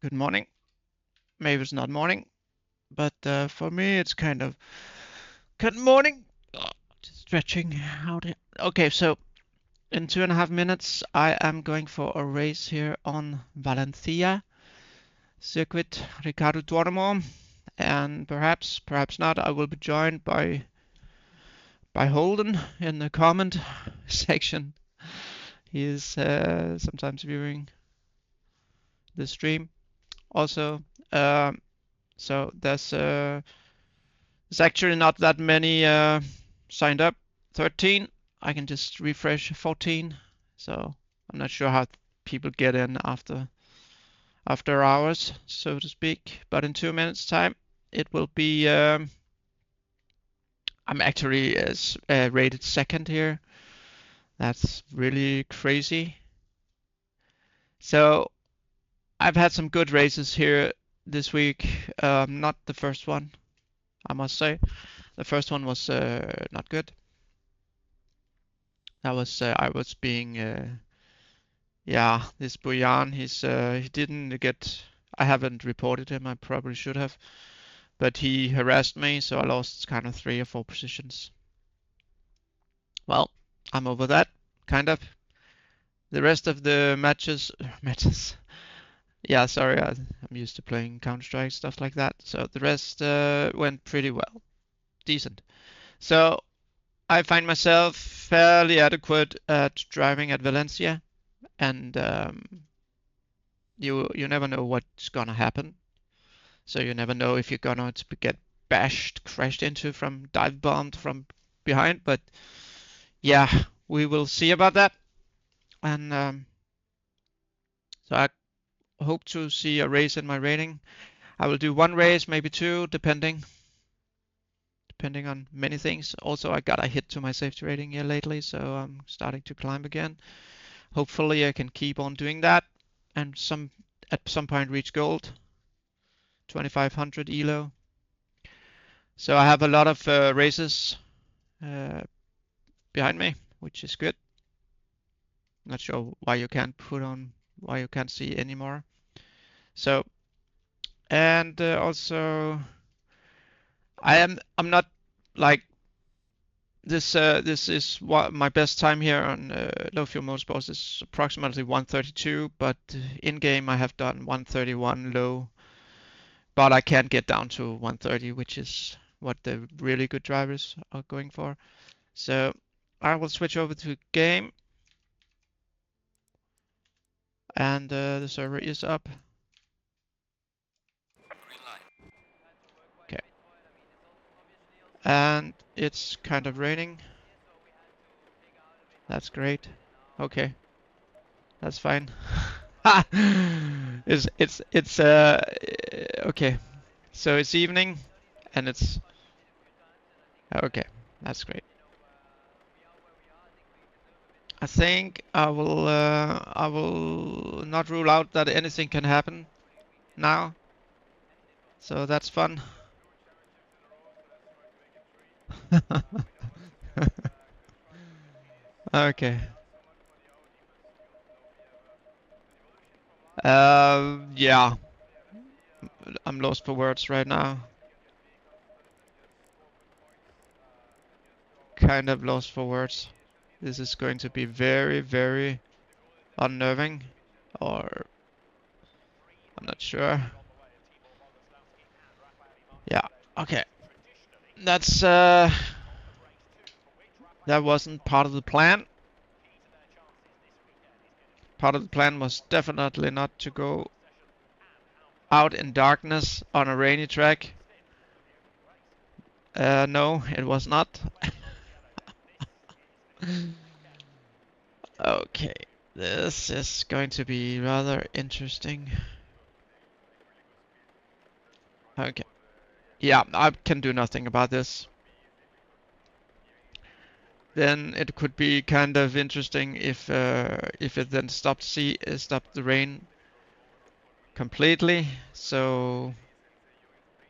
Good morning. Maybe it's not morning, but for me it's kind of good morning. Just stretching out. Okay, so in 2.5 minutes I am going for a race here on Valencia circuit, Ricardo Tuomo, and perhaps not. I will be joined by Holden in the comment section. He is sometimes viewing the stream. Also, so there's actually not that many signed up. 13. I can just refresh 14. So I'm not sure how people get in after hours, so to speak. But in 2 minutes time, it will be. I'm actually rated second here. That's really crazy. So I've had some good races here this week. Not the first one, I must say. The first one was not good. That was I was being yeah, this Boyan, he didn't get. I haven't reported him. I probably should have, but he harassed me, so I lost kind of 3 or 4 positions. Well, I'm over that, kind of. The rest of the matches. Yeah, sorry, I'm used to playing Counter-Strike stuff like that. So the rest went pretty well, decent. So I find myself fairly adequate at driving at Valencia, and you never know what's gonna happen. So you never know if you're gonna get bashed, crashed into from dive bombed from behind. But yeah, we will see about that. And so I hope to see a race in my rating. I will do one race, maybe two, depending on many things. Also, I got a hit to my safety rating here lately, so I'm starting to climb again. Hopefully, I can keep on doing that and at some point reach gold, 2500 elo. So I have a lot of races uh, behind me, which is good. Not sure why you can't see anymore. So, and also, I'm not like this. This is what my best time here on LowFuelMotorsports is approximately 132, but in game I have done 131 low, but I can't get down to 130, which is what the really good drivers are going for. So I will switch over to game, and the server is up. Okay. And it's kind of raining. That's great. Okay, that's fine. It's okay. So it's evening, and it's okay. That's great. I think I will not rule out that anything can happen now. So that's fun. Okay. Yeah, I'm lost for words right now. Kind of lost for words. This is going to be very, very unnerving, or I'm not sure. Yeah, okay. That's that wasn't part of the plan. Part of the plan was definitely not to go out in darkness on a rainy track. No, it was not. Okay, this is going to be rather interesting. Okay. Yeah, I can do nothing about this. Then it could be kind of interesting if it then stopped the rain completely. So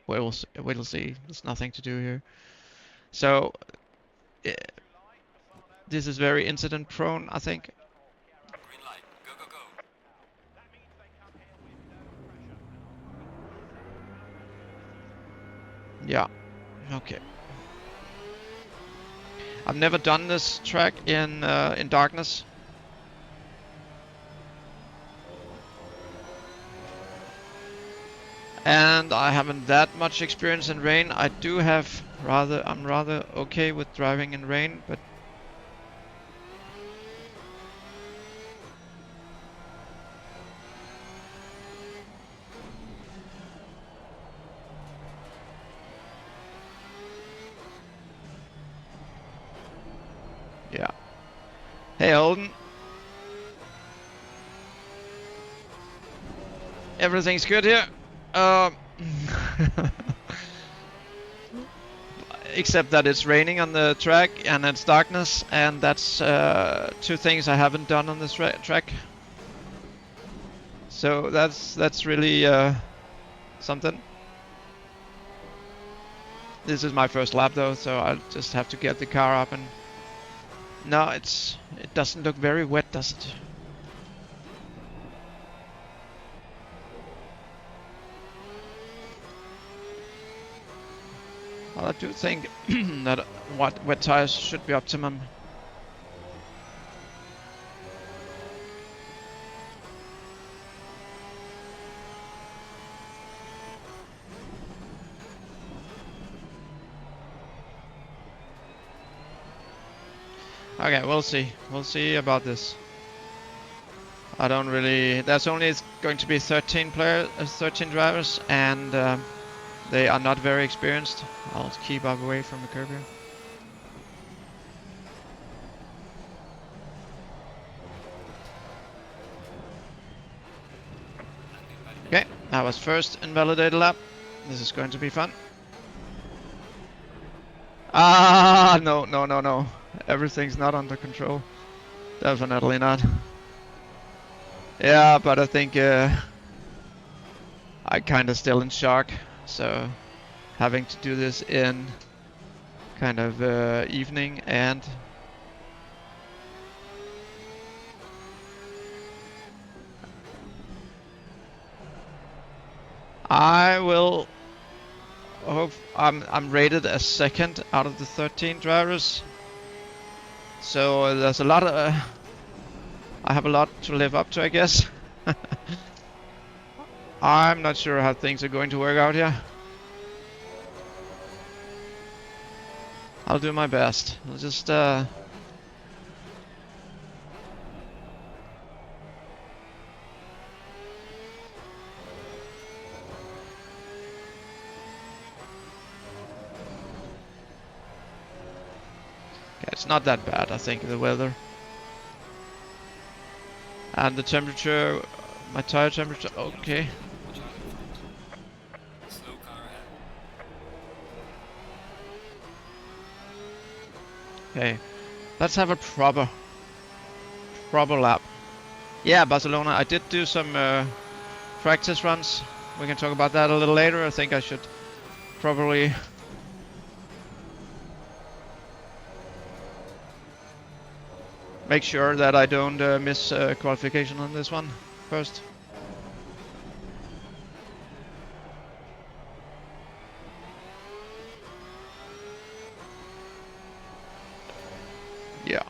we'll see. There's nothing to do here. So uh, this is very incident prone, I think. Yeah. Okay. I've never done this track in darkness. And I haven't that much experience in rain. I do have I'm rather okay with driving in rain, but yeah. Hey Holden. Everything's good here. Except that it's raining on the track and it's darkness, and that's two things I haven't done on this track. So that's really something. This is my first lap though, so I'll just have to get the car up and... No, it doesn't look very wet, does it? Well, I do think that wet tires should be optimum. Okay, we'll see. We'll see about this. I don't really... There's only going to be 13 drivers, and they are not very experienced. I'll keep up away from the curb here. Okay, that was first invalidated lap. This is going to be fun. Ah, no. Everything's not under control. Definitely not. Yeah, but I think I'm kind of still in shock. So having to do this in kind of evening, and I will hope I'm rated as second out of the 13 drivers. So there's a lot of I have a lot to live up to, I guess. I'm not sure how things are going to work out here. I'll do my best. I'll just it's not that bad, I think, the weather. And the temperature, my tire temperature, okay. Okay, let's have a proper lap. Yeah, Barcelona, I did do some practice runs. We can talk about that a little later. I think I should probably make sure that I don't miss qualification on this one first. Yeah.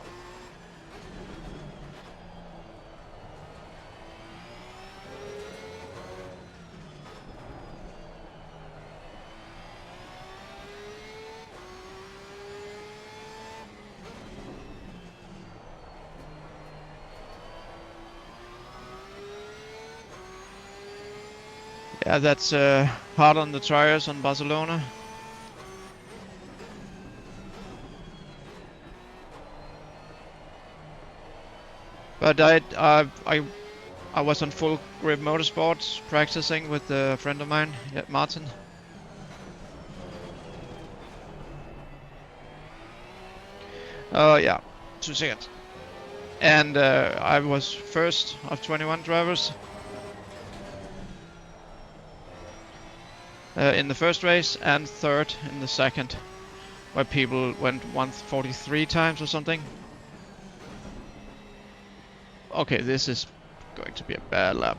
Yeah, that's hard on the tires on Barcelona. But I was on full grip motorsports practicing with a friend of mine, Martin. Oh yeah, 2 seconds. And I was first of 21 drivers in the first race, and third in the second, where people went 143 times or something. Okay, this is going to be a bad lap.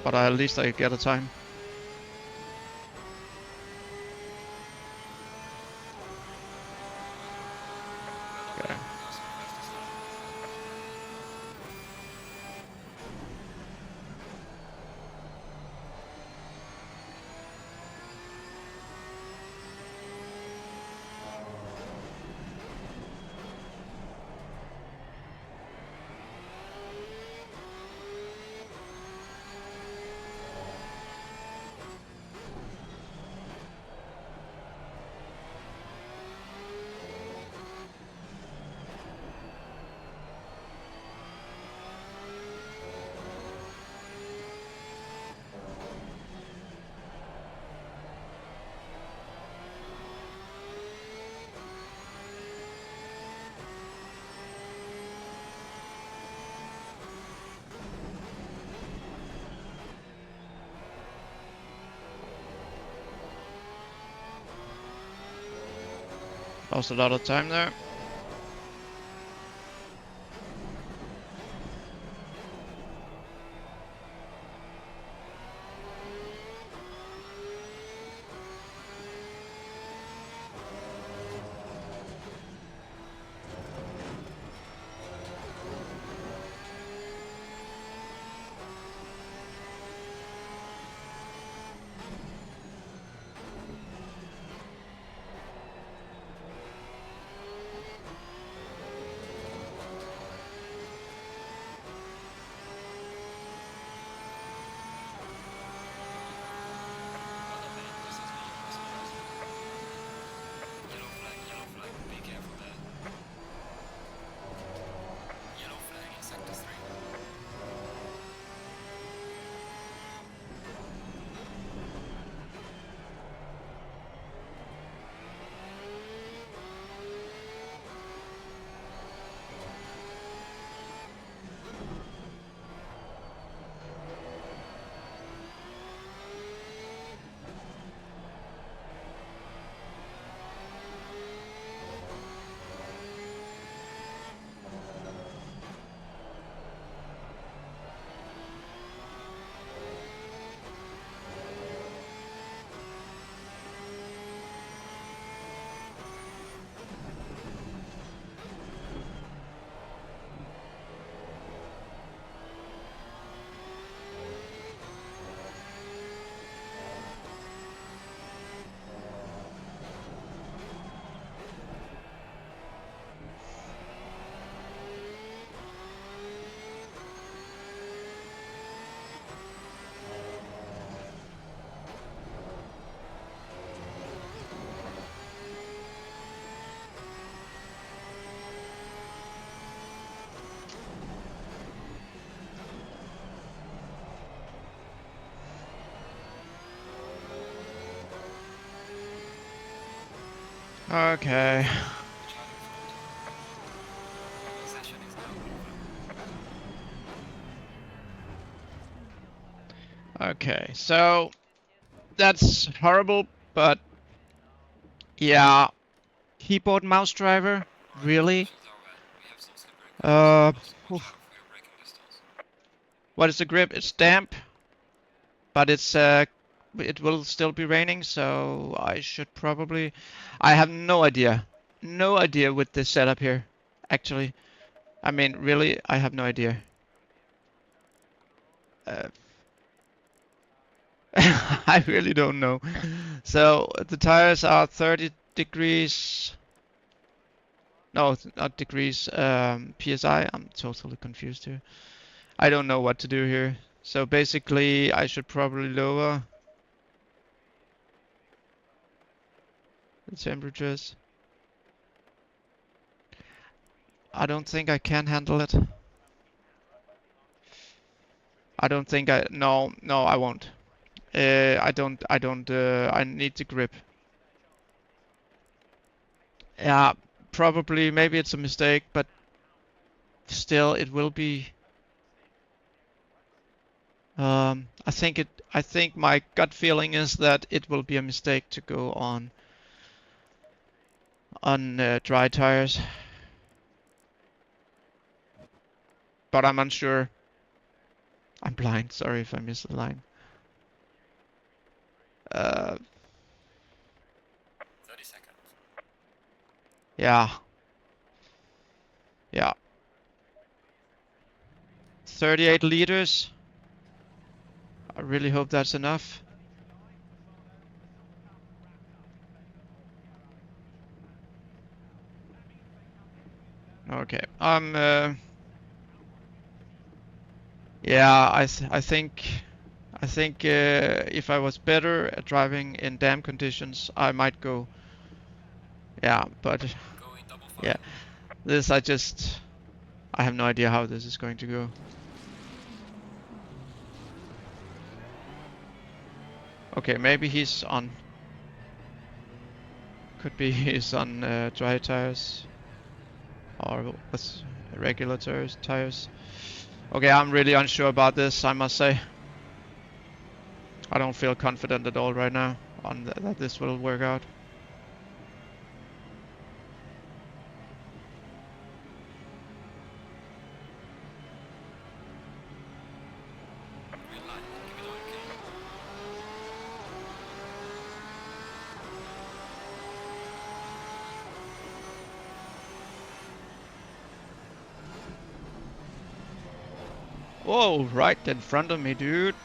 But at least I get a time. Lost a lot of time there. Okay. Okay, so that's horrible, but yeah, keyboard mouse driver, really? Oof. What is the grip? It's damp, but it will still be raining, so I should probably. I have no idea, no idea with this setup here. Actually, I mean, really, I have no idea. Uh, I really don't know. So the tires are 30 degrees. No, not degrees. PSI. I'm totally confused here. I don't know what to do here. So basically, I should probably lower the temperatures. I don't think I can handle it. I don't think I. No, no, I won't. I don't. I don't. I need the grip. Yeah, probably. Maybe it's a mistake, but still, it will be. I think it. I think my gut feeling is that it will be a mistake to go on dry tires, but I'm unsure. I'm blind. Sorry if I missed the line. 30 seconds. Yeah. Yeah. 38 liters. I really hope that's enough. Okay. Yeah, I think if I was better at driving in damp conditions, I might go. Yeah, but yeah, this I have no idea how this is going to go. Okay, maybe he's on. Could be he's on dry tires or with regular tires. Okay, I'm really unsure about this, I must say. I don't feel confident at all right now on that this will work out. Whoa, right in front of me, dude.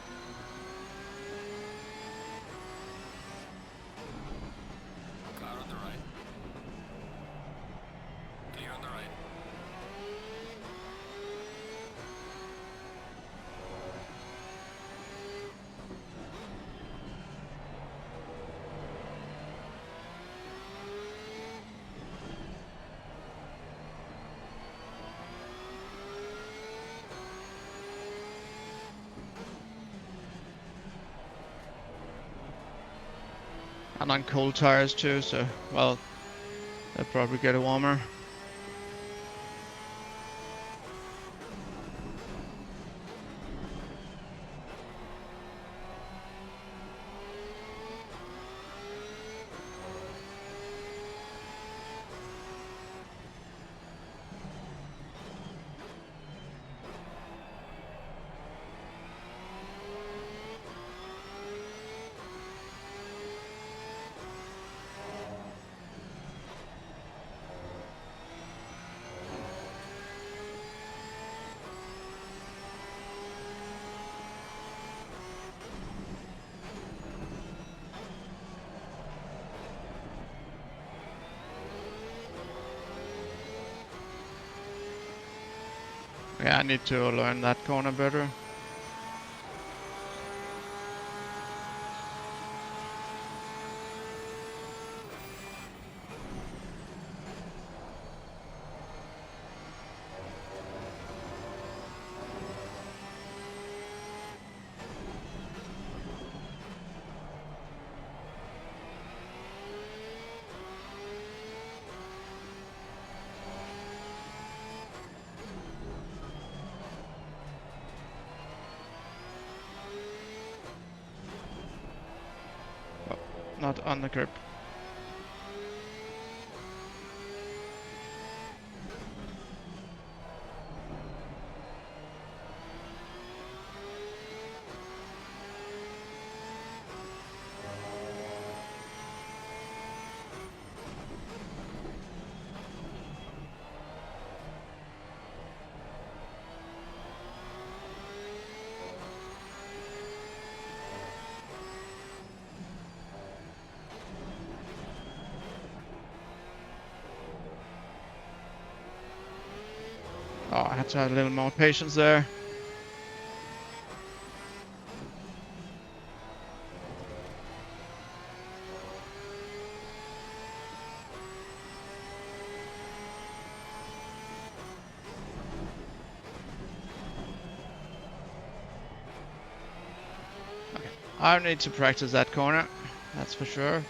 Car on the right. Clear on the right. And on cold tires too, so, well, they'll probably get a warmer. Yeah, I need to learn that corner better. Oh, not on the grip. Oh, I had to have a little more patience there. Okay, I need to practice that corner, that's for sure.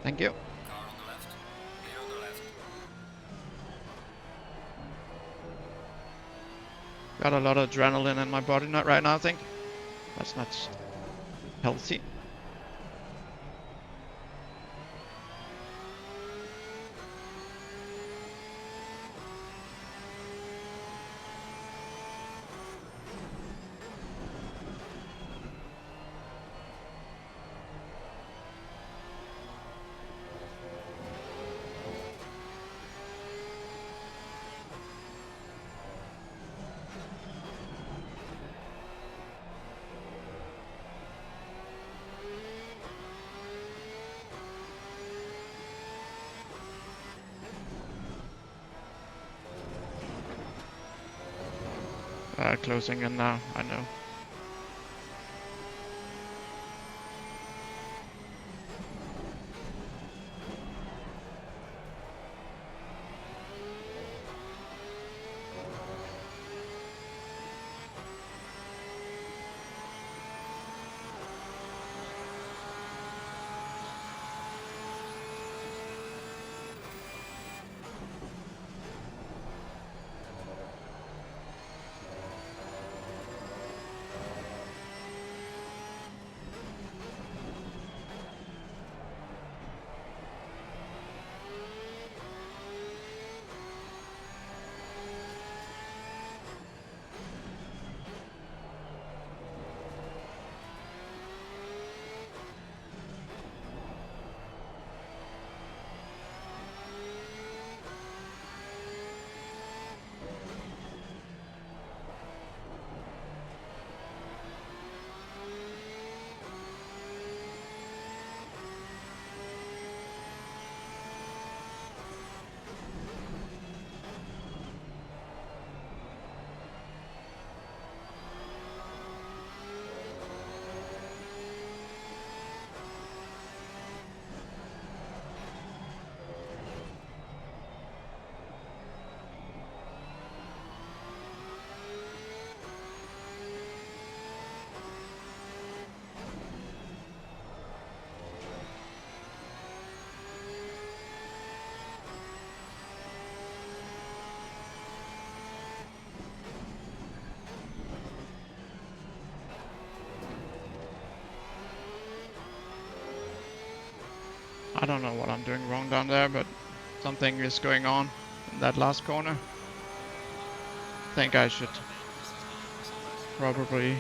Thank you. Car on the left. Clear on the left. Got a lot of adrenaline in my body right now, I think. That's not healthy. Closing in now, I know. I don't know what I'm doing wrong down there, but something is going on in that last corner. I think I should probably...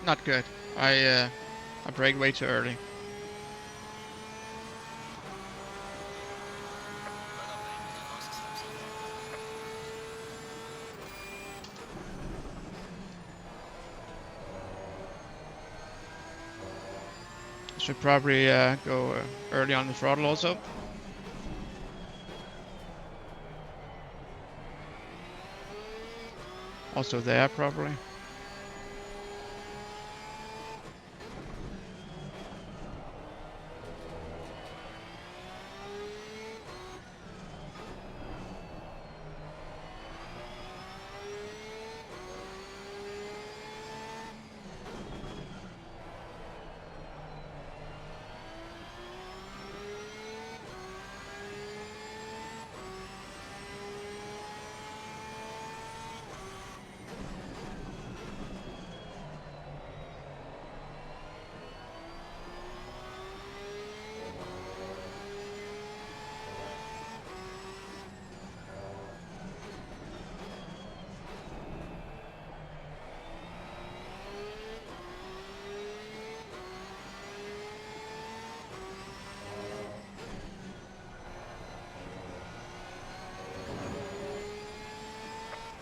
Not good. I braked way too early. Better maybe because it's laps ahead. Should probably go early on the throttle also. Also there probably.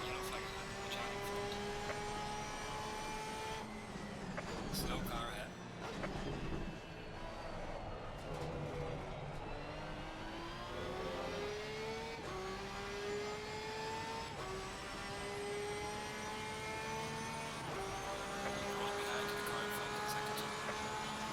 Yellow flag ahead. Watch out in front. Slow car ahead. Rolling behind the car in front in second. Slow car ahead.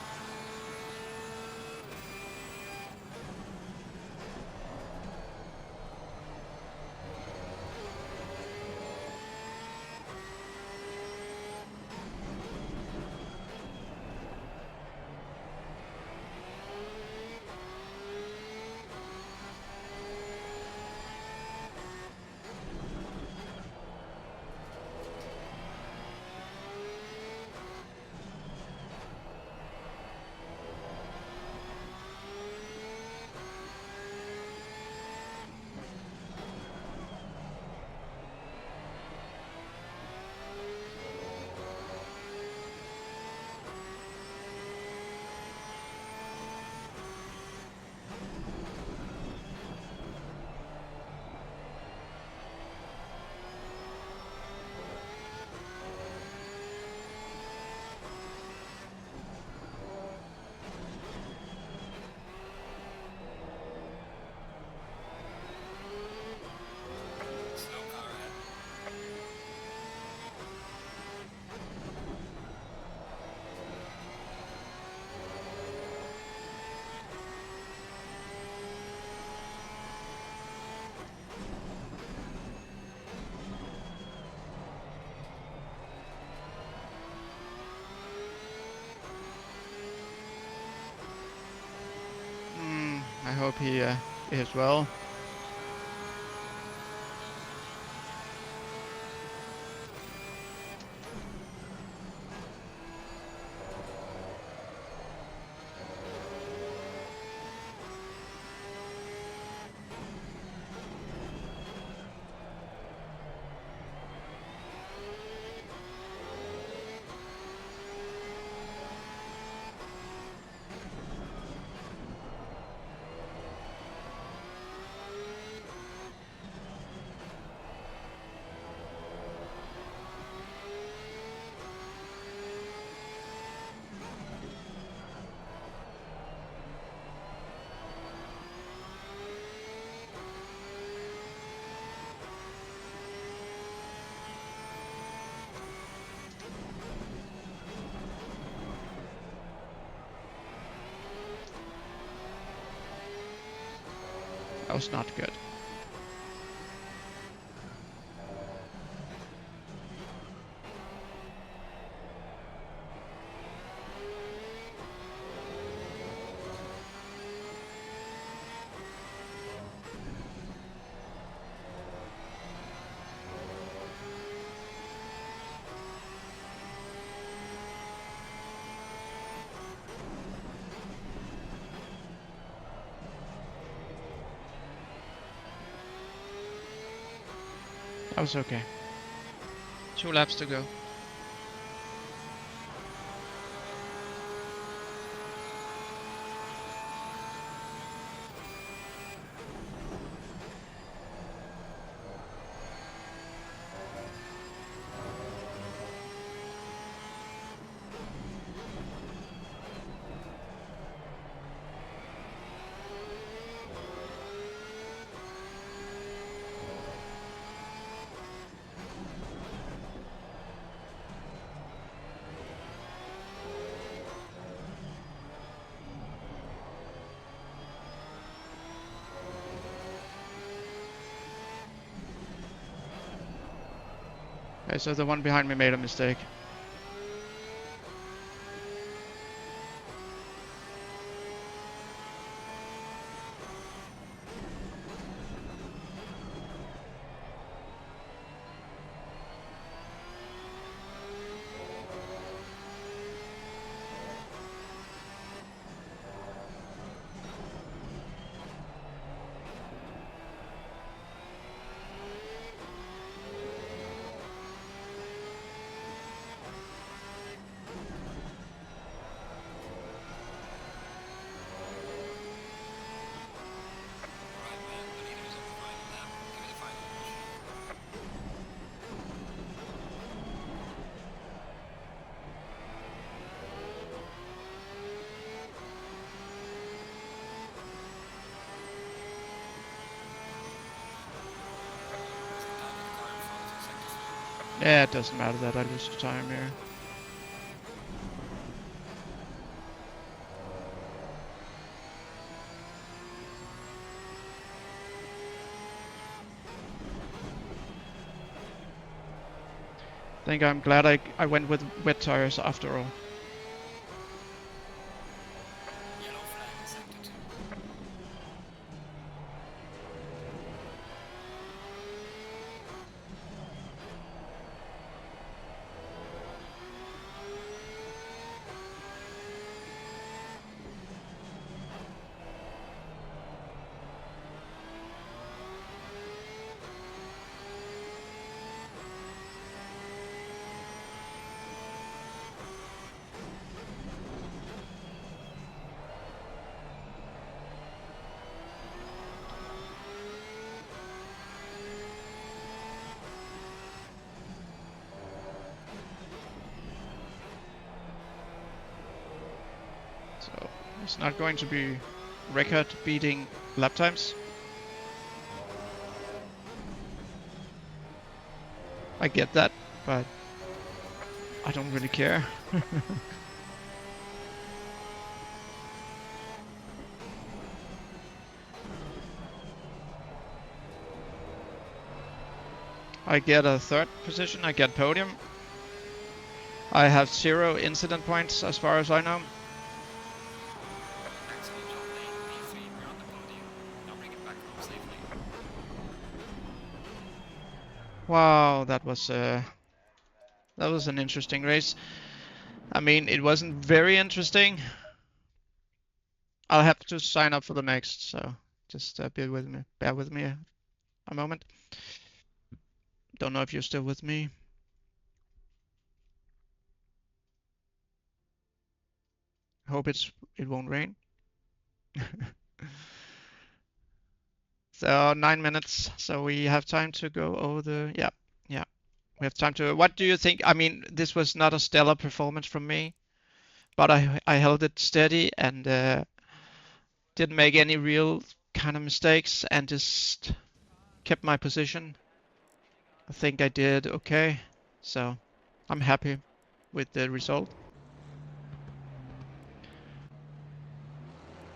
I hope he is well. That was not good. That was okay. 2 laps to go. Okay, so the one behind me made a mistake. Alright, man. The leader is on the final lap. Give it a final push. What's the time of the car in front in sector 3? Yeah, it doesn't matter that I lose time here. I think I'm glad I went with wet tires after all. Yellow flag in sector 2. So it's not going to be record-beating lap times. I get that, but I don't really care. I get a third position, I get podium. I have 0 incident points as far as I know. Excellent job, Lane. P3, we're on the podium. Now bring it back home safely. Wow, that was an interesting race. I mean, it wasn't very interesting. I'll have to sign up for the next, so just bear with me. Bear with me a moment. Don't know if you're still with me. Hope it won't rain. So 9 minutes. So we have time to go over the yeah. We have time to. What do you think? I mean, this was not a stellar performance from me, but I held it steady and didn't make any real kind of mistakes and just kept my position. I think I did okay. So I'm happy with the result.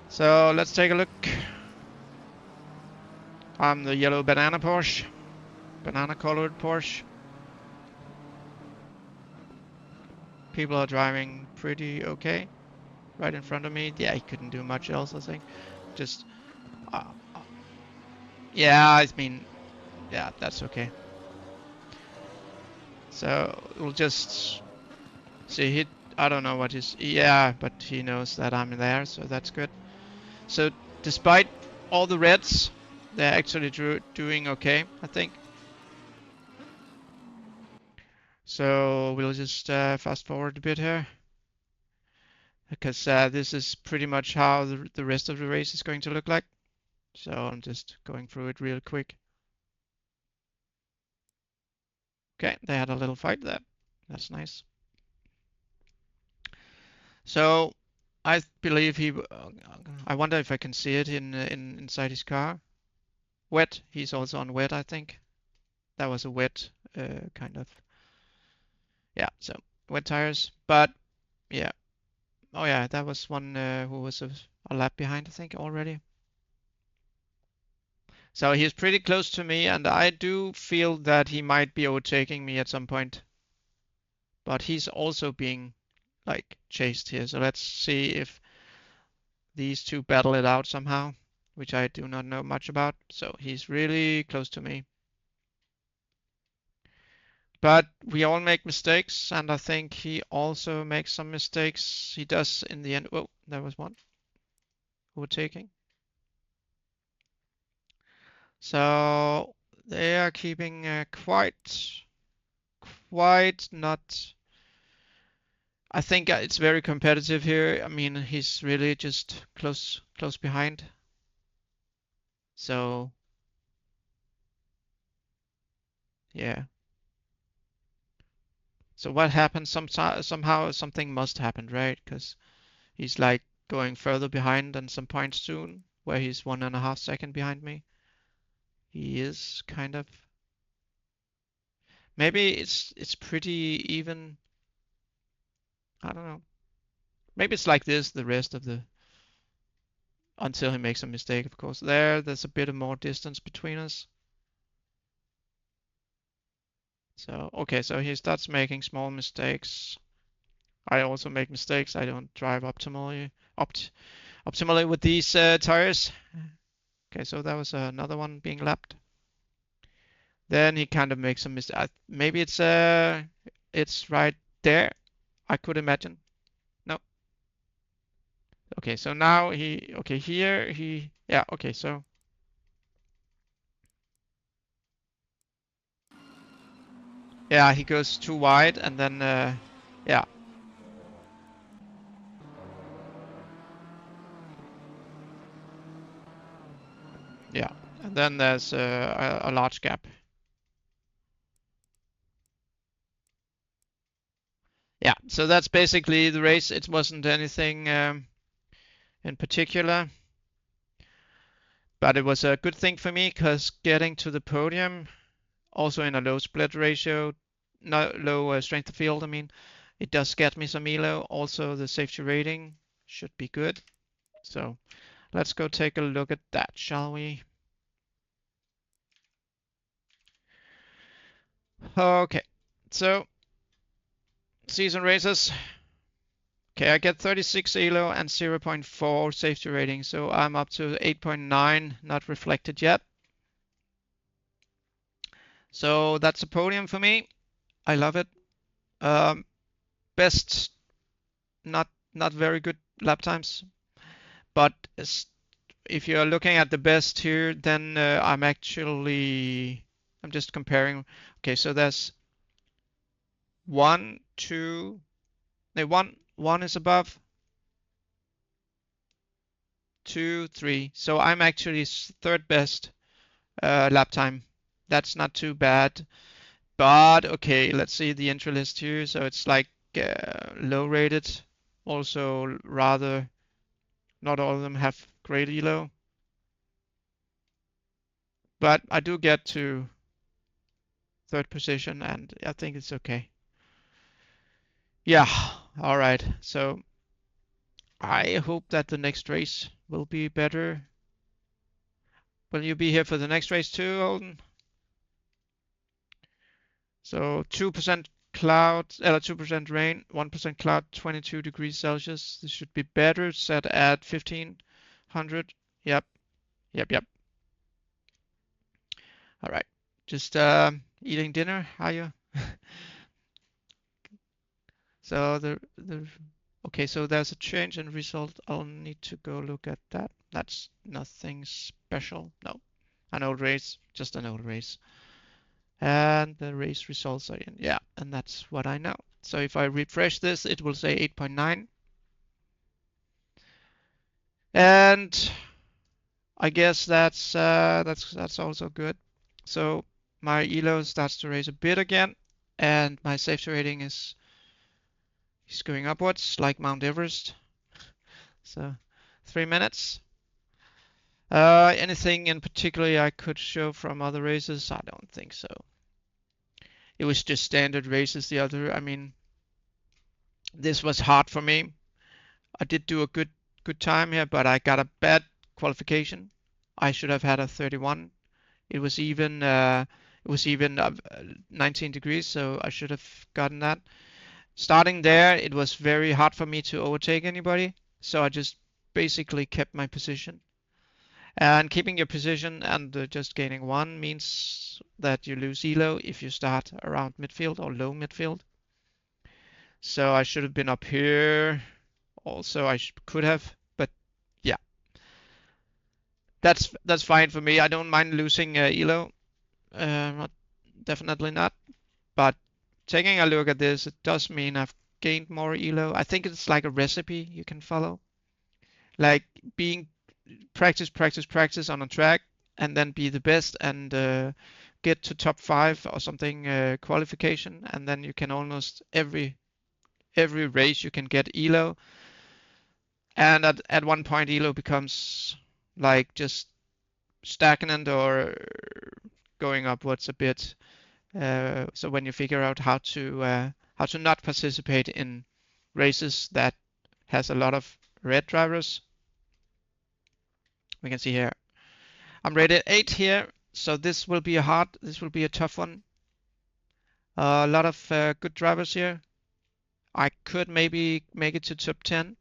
So let's take a look. I'm the yellow banana Porsche, banana colored Porsche. People are driving pretty okay right in front of me. Yeah, he couldn't do much else, I think. Just, uh, uh, yeah, I mean, yeah, that's okay. So we'll just see. I don't know what he's, yeah, but he knows that I'm there, so that's good. So despite all the reds, they're actually doing okay, I think. So we'll just fast forward a bit here because this is pretty much how the rest of the race is going to look like. So I'm just going through it real quick. Okay, they had a little fight there. That's nice. So I believe I wonder if I can see it in inside his car. Wet. He's also on wet, I think. That was a wet kind of. Yeah. So wet tires. But yeah. Oh yeah, that was one who was a lap behind, I think already. So he's pretty close to me, and I do feel that he might be overtaking me at some point. But he's also being like chased here. So let's see if these two battle it out somehow, which I do not know much about. So he's really close to me. But we all make mistakes, and I think he also makes some mistakes. He does in the end. Oh, there was one overtaking. So they are keeping quite not. I think it's very competitive here. I mean, he's really just close behind. So yeah. So what happened? Somehow something must happen, right? Because he's like going further behind than some point soon, where he's 1.5 seconds behind me. He is kind of. Maybe it's pretty even. I don't know. Maybe it's like this the rest of the until he makes a mistake, of course. There's a bit of more distance between us. So okay, so he starts making small mistakes. I also make mistakes. I don't drive optimally with these tires. Okay, so that was another one being lapped. Then he kind of makes a mistake. Maybe it's right there. I could imagine. No. Okay, so now okay, here yeah, okay, so yeah, he goes too wide and then yeah, yeah. And then there's a large gap. Yeah, so that's basically the race. It wasn't anything in particular, but it was a good thing for me because getting to the podium, also in a low split ratio, no low strength of field, I mean, it does get me some elo. Also, the safety rating should be good. So let's go take a look at that, shall we? Okay, so season races. Okay, I get 36 elo and 0.4 safety rating, so I'm up to 8.9, not reflected yet. So that's a podium for me. I love it. Um, best, not very good lap times, but if you're looking at the best here, then I'm just comparing. Okay, so there's one, two, no, one is above, two, three. So I'm actually third best lap time. That's not too bad. But okay, let's see the entry list here. So it's like low rated. Also, rather, not all of them have great elo. But I do get to third position, and I think it's okay. Yeah, all right. So I hope that the next race will be better. Will you be here for the next race too, Holden? So 2% cloud, 2% rain, 1% cloud, 22 degrees Celsius. This should be better, set at 1500. Yep, yep. All right. Just eating dinner, are you? So okay, so there's a change in result. I'll need to go look at that. That's nothing special. No, an old race, just an old race. And the race results are in. Yeah, and that's what I know. So if I refresh this, it will say 8.9. And I guess that's also good. So my elo starts to raise a bit again, and my safety rating is going upwards like Mount Everest. So 3 minutes. Anything in particular I could show from other races? I don't think so. It was just standard races. I mean, this was hard for me. I did do a good time here, but I got a bad qualification. I should have had a 31. It was even 19 degrees, so I should have gotten that. Starting there, it was very hard for me to overtake anybody, so I just basically kept my position. And keeping your position and just gaining one means that you lose elo if you start around midfield or low midfield. So I should have been up here. Also, I could have, but yeah, that's fine for me. I don't mind losing elo. Not, definitely not. But taking a look at this, it does mean I've gained more elo. I think it's like a recipe you can follow, like being practice, practice, practice on a track, and then be the best and get to top five or something qualification, and then you can almost every race you can get elo, and at one point elo becomes like just stagnant or going upwards a bit. So when you figure out how to not participate in races that has a lot of red drivers, we can see here I'm rated 8 here, so this will be a tough one. A lot of good drivers here. I could maybe make it to top 10,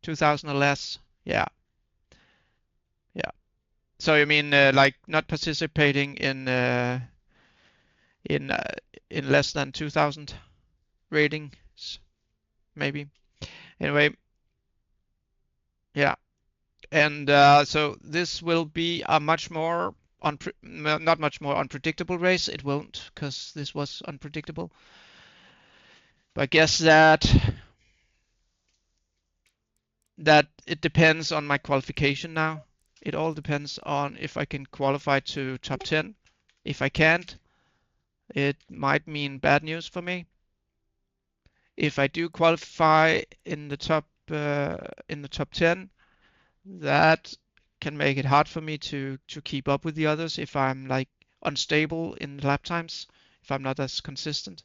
2000 or less. Yeah, yeah. So you mean like not participating in uh, in less than 2000 ratings, maybe. Anyway, yeah. And so this will be a much more not much more unpredictable race. It won't, because this was unpredictable. But I guess that it depends on my qualification now. It all depends on if I can qualify to top 10. If I can't, it might mean bad news for me. If I do qualify in the top 10, that can make it hard for me to keep up with the others if I'm like unstable in lap times, if I'm not as consistent.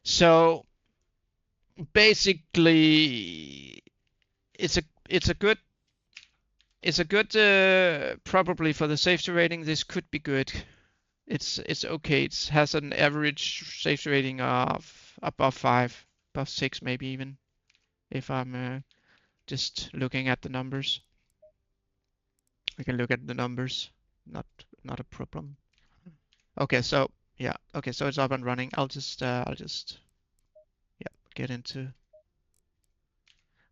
So basically, it's a good probably for the safety rating. This could be good. It's okay. It has an average safety rating of above 5, above 6 maybe even, if I'm just looking at the numbers. We can look at the numbers. Not not a problem. Okay, so yeah, okay, so it's up and running. I'll just yeah get into.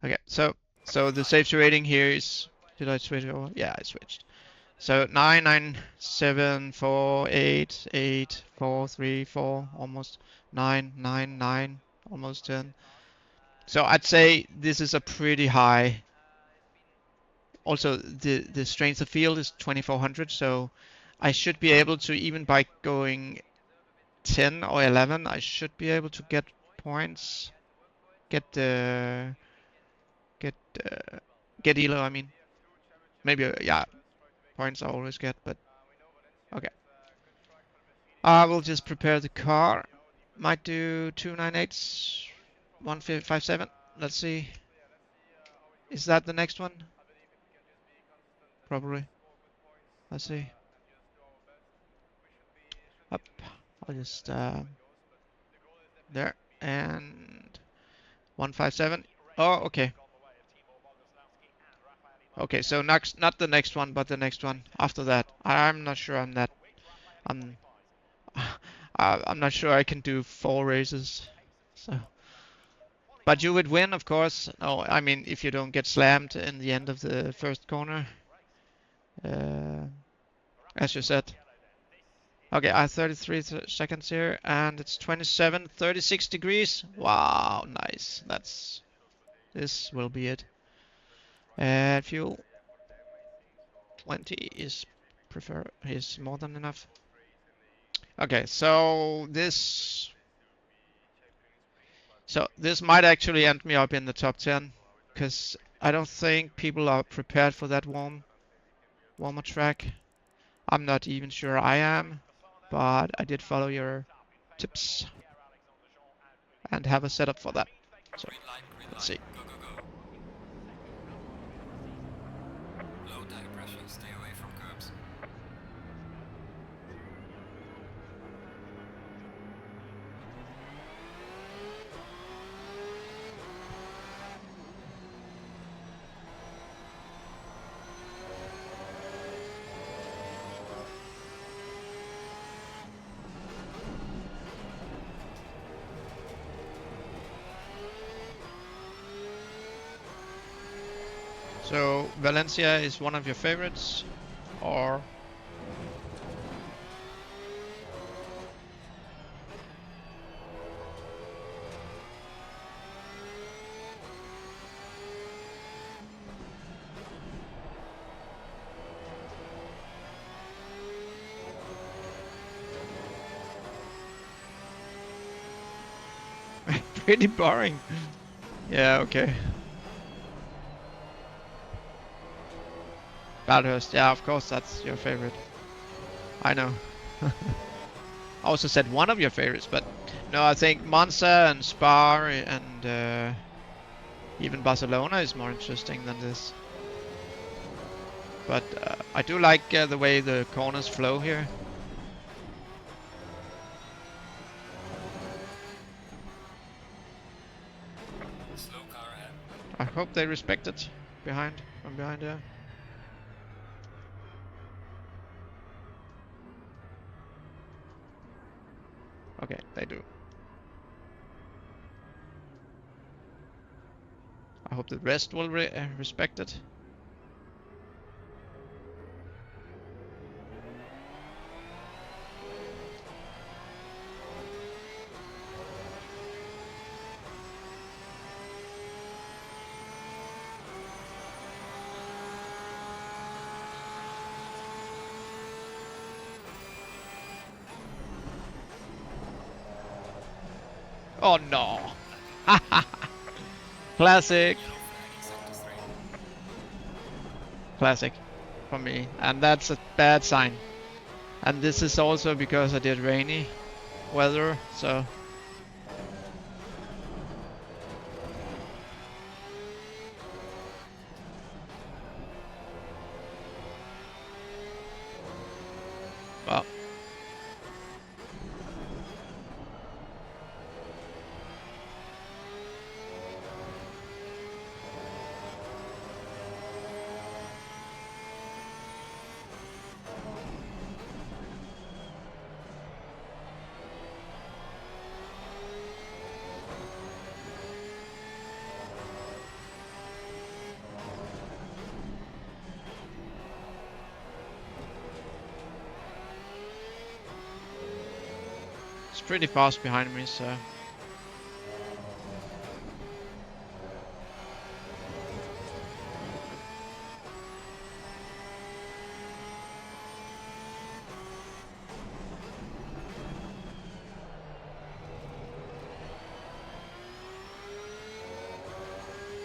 Okay, so the safety rating here is. Did I switch over? Yeah, I switched. So 9, 9, 7, 4, 8, 8, 4, 3, 4, almost 9, 9, 9, almost 10. So I'd say this is a pretty high. Also, the strength of field is 2400, so I should be able to, even by going 10 or 11, I should be able to get points, get the get get elo. I mean, maybe yeah, points I always get, but okay. I will just prepare the car. Might do 298s, 1557. Let's see. Is that the next one? Probably. Let's see. Up. I'll just there and 157. Oh, okay. Okay, so next, not the next one, but the next one after that. I'm not sure I'm that. I'm. I'm not sure I can do 4 races. So, but you would win, of course. No, I mean if you don't get slammed in the end of the first corner, uh, as you said. Okay, I have 33 seconds here, and it's 27, 36 degrees. Wow, nice. This will be it. And fuel 20 is more than enough. Okay, so this might actually end me up in the top 10, because I don't think people are prepared for that warmer track. I'm not even sure I am, but I did follow your tips and have a setup for that. So Green light, let's see. go, go, go. Low tire pressure, stay away from curbs. So Valencia is one of your favorites, or pretty boring? Yeah, okay. Bathurst, yeah, of course that's your favorite. I know. I also said one of your favorites, but no, I think Monza and Spa and even Barcelona is more interesting than this. But I do like the way the corners flow here. Slow car ahead. I hope they respect it from behind here. Okay, they do. I hope the rest will respect it. Oh no! Classic! Yellow flag in sector 3. Classic for me. And that's a bad sign. And this is also because I did rainy weather, so... Well... It's pretty fast behind me, so...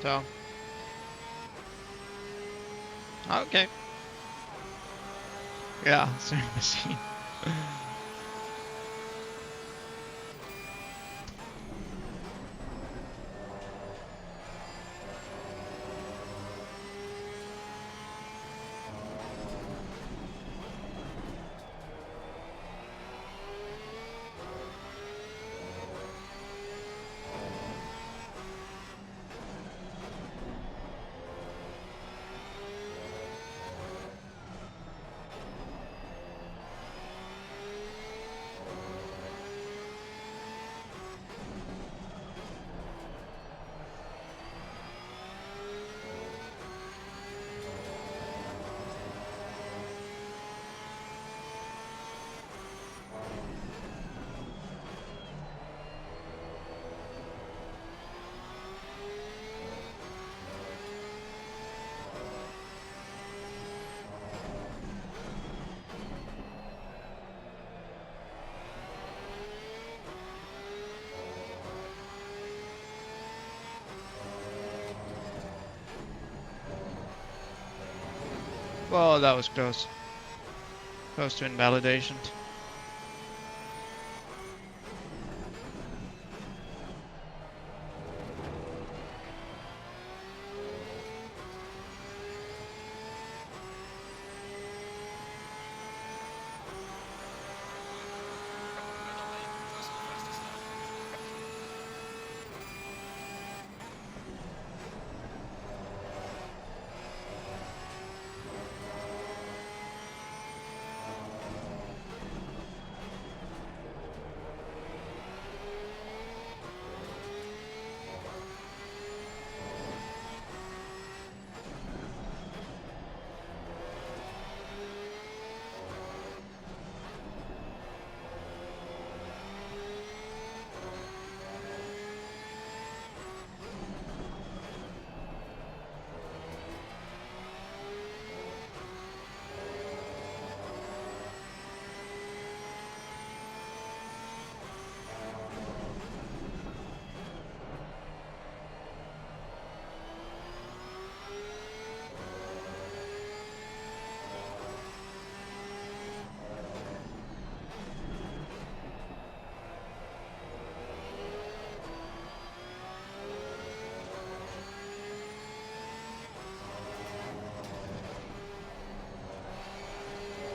So... Okay. Yeah, same machine. Well, that was close. Close to invalidation.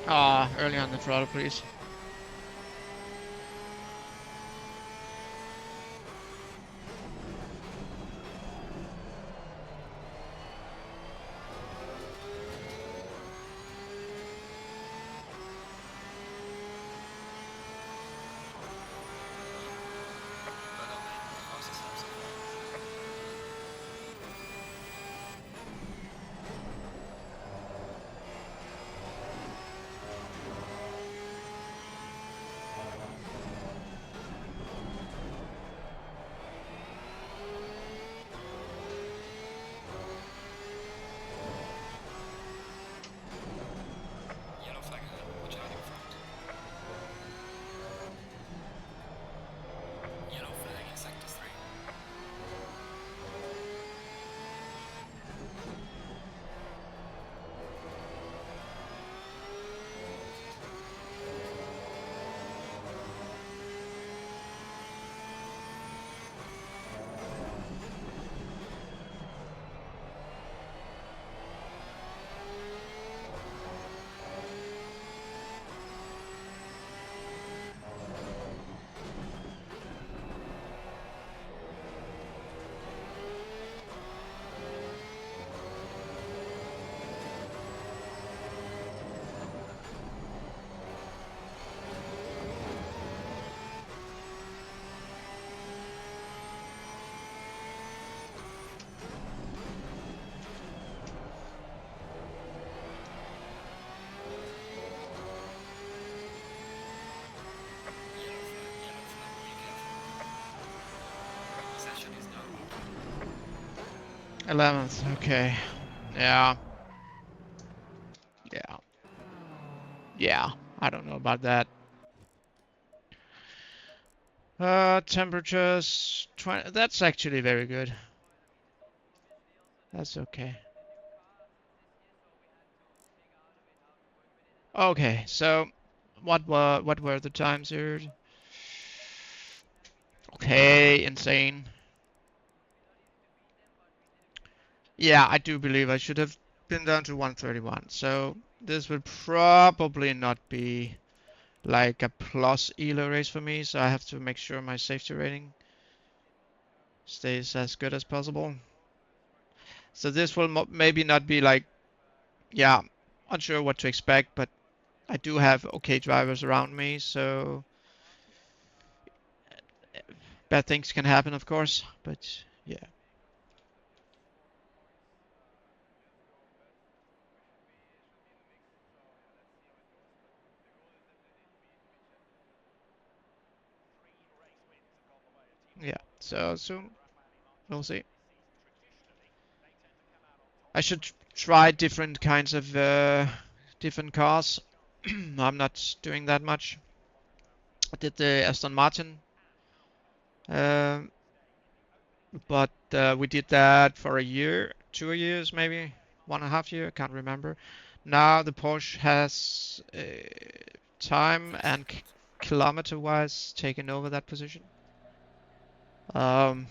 Ah, early on the throttle, please. Well done, mate. Fastest lap so far. Yellow flag ahead. Watch out in front. Yellow flag in sector 3. Yellow flag. Be careful. Session is now open. 11th. Okay. Yeah. Yeah. Yeah. I don't know about that. Temperatures 20. That's actually very good. That's okay. Okay, so what were the times here? Okay, insane. Yeah, I do believe I should have been down to 131. So this will probably not be like a plus ELO race for me. So I have to make sure my safety rating stays as good as possible. So this will maybe not be like, yeah, unsure what to expect, but I do have okay drivers around me, so bad things can happen, of course. But yeah, yeah. So soon we'll see. I should try different kinds of different cars. I'm not doing that much. I did the Aston Martin, um, but we did that for a year, 2 years maybe, 1.5 year, I can't remember. Now the Porsche has time and kilometer-wise taken over that position. Um,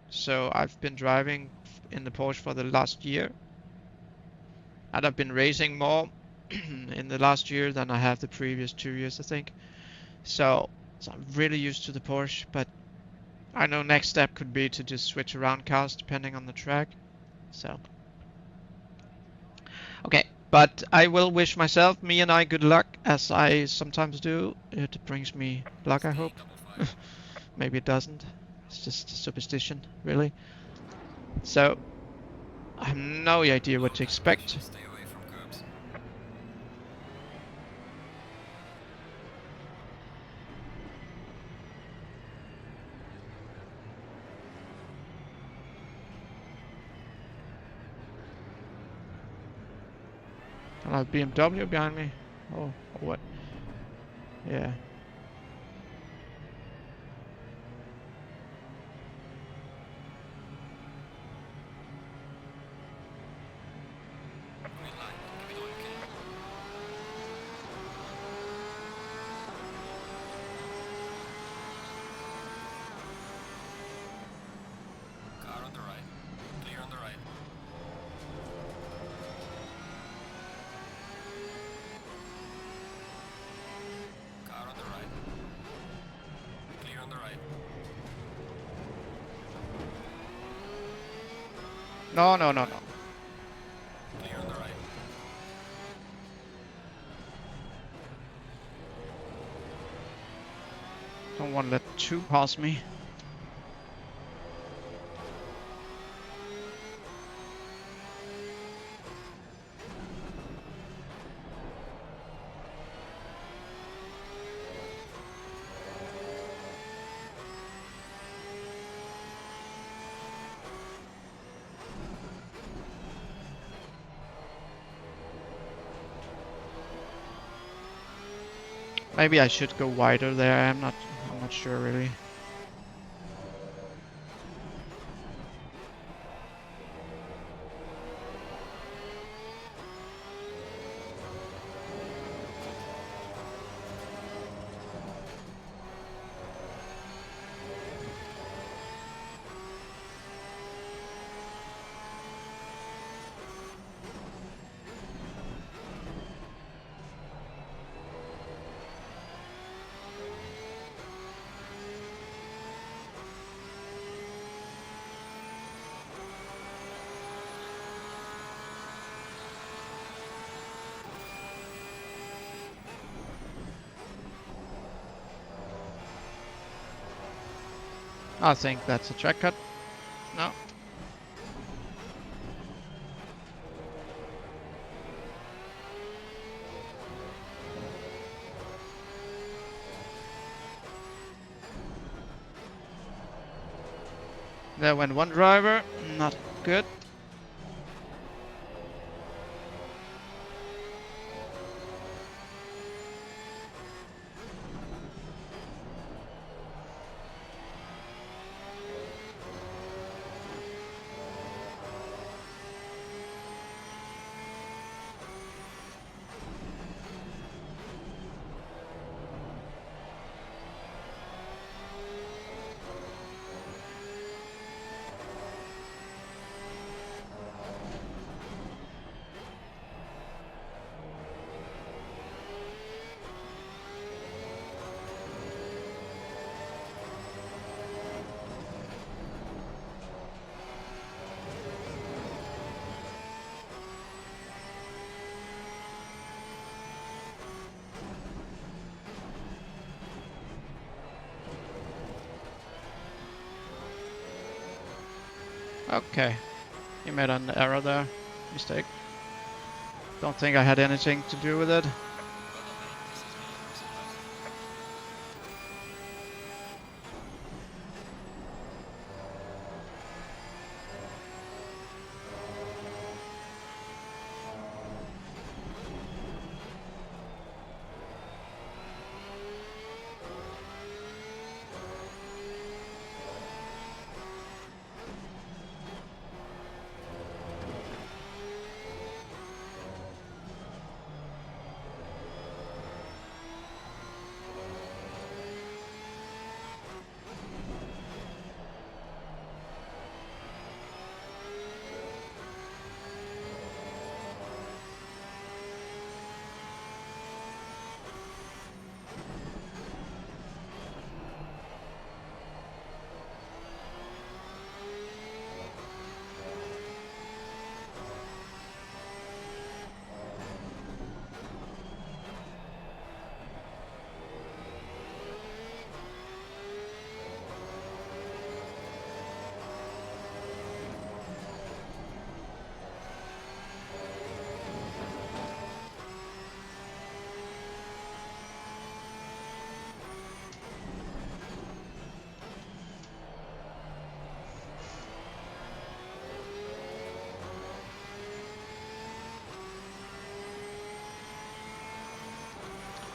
so I've been driving in the Porsche for the last year, and I've been racing more in the last year than I have the previous 2 years, I think. So I'm really used to the Porsche, but I know next step could be to just switch around cars depending on the track. So, okay. But I will wish myself, me and I, good luck, as I sometimes do. It brings me luck, I Staying hope. double file. Maybe it doesn't. It's just superstition, really. So, I have no idea what Low to tire pressure. expect. Stay away from curbs. I have BMW behind me. Oh, what? Yeah. Green light. Keep it on, okay? Car on the right. Clear on the right. No, no, no, no. Clear on the right. Don't want to let two pass me. Maybe I should go wider there. I'm not sure really. I think that's a track cut. No. There went one driver. Not good. Okay. You made an error there. Mistake. Don't think I had anything to do with it. Well done, mate. This is me versus Valencia.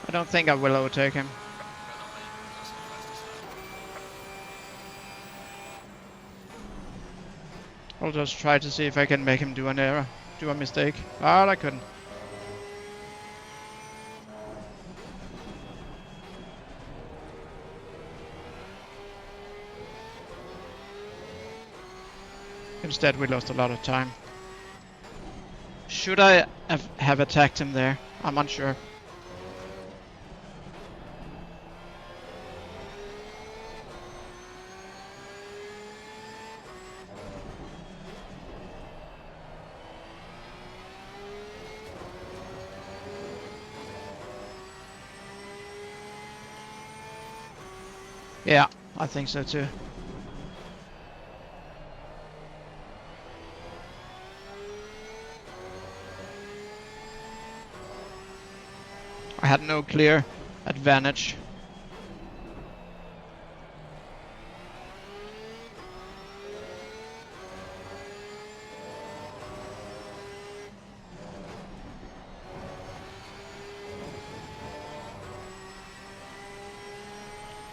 I don't think I will overtake him. Well done, mate. Just the fastest lap. I'll just try to see if I can make him do an error. Do a mistake. Ah, I couldn't. Instead, we lost a lot of time. Should I have attacked him there? I'm unsure. Yeah, I think so too. I had no clear advantage.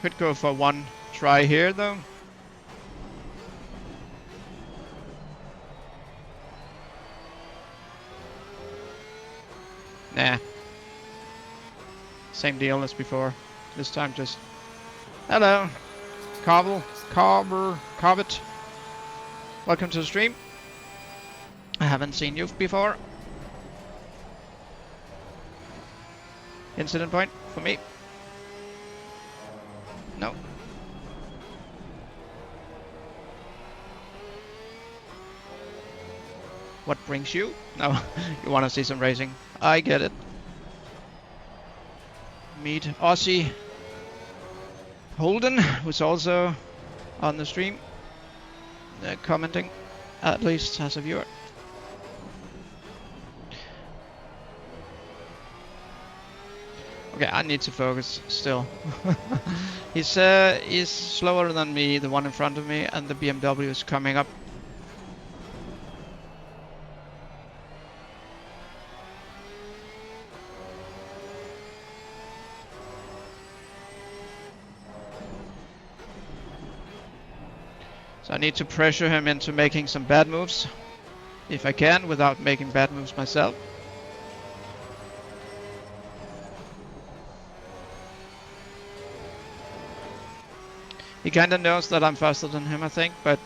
Could go for one try here though. Nah. Same deal as before. This time just... Hello. Cobbett. Welcome to the stream. I haven't seen you before. Incident point for me. No. What brings you? No, you want to see some racing. I get it. Meet Aussie Holden, who's also on the stream, commenting, at least as a viewer. Okay, I need to focus still. He's slower than me, the one in front of me, and the BMW is coming up. So I need to pressure him into making some bad moves, if I can, without making bad moves myself. He kinda knows that I'm faster than him, I think, but...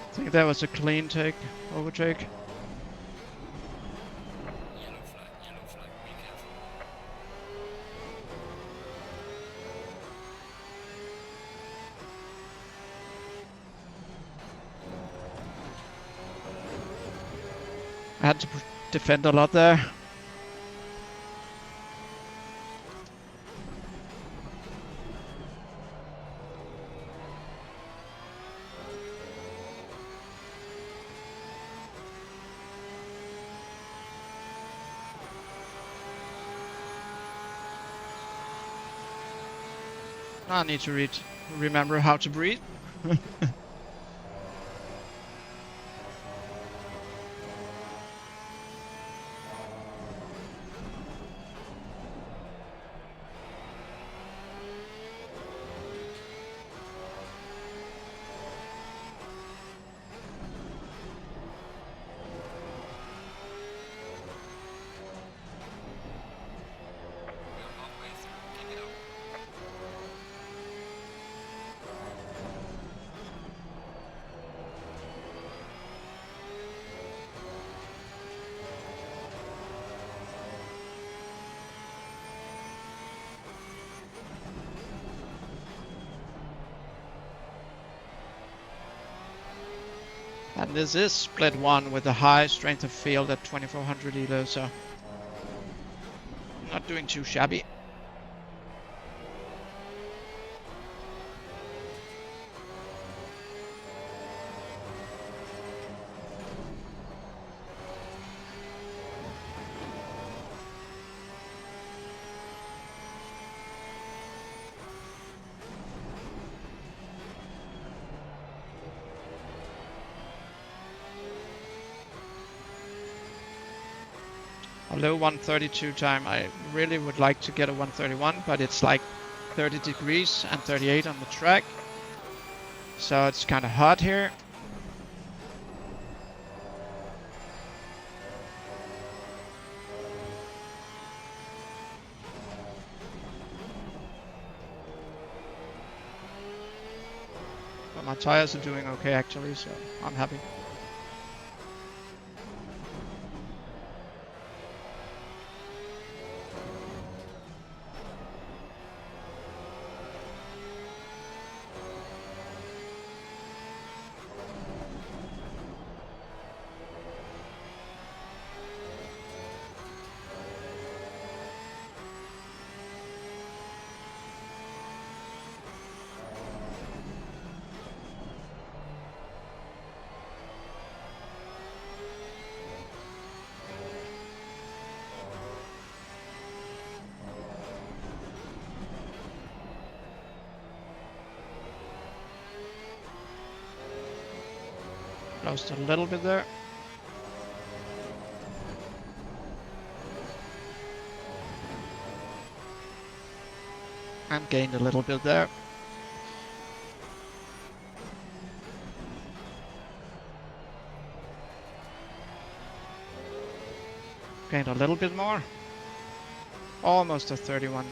I think that was a clean overtake. Yellow flag, be careful. I had to defend a lot there. I need to remember how to breathe. We're halfway through. Keep it up. And this is split one with a high strength of field at 2400 elo, so not doing too shabby. low 132 time. I really would like to get a 131, but it's like 30 degrees and 38 on the track. So it's kind of hot here. But my tires are doing okay actually, so I'm happy. Lost a little bit there. And gained a little bit there. Gained a little bit more. Almost a 31.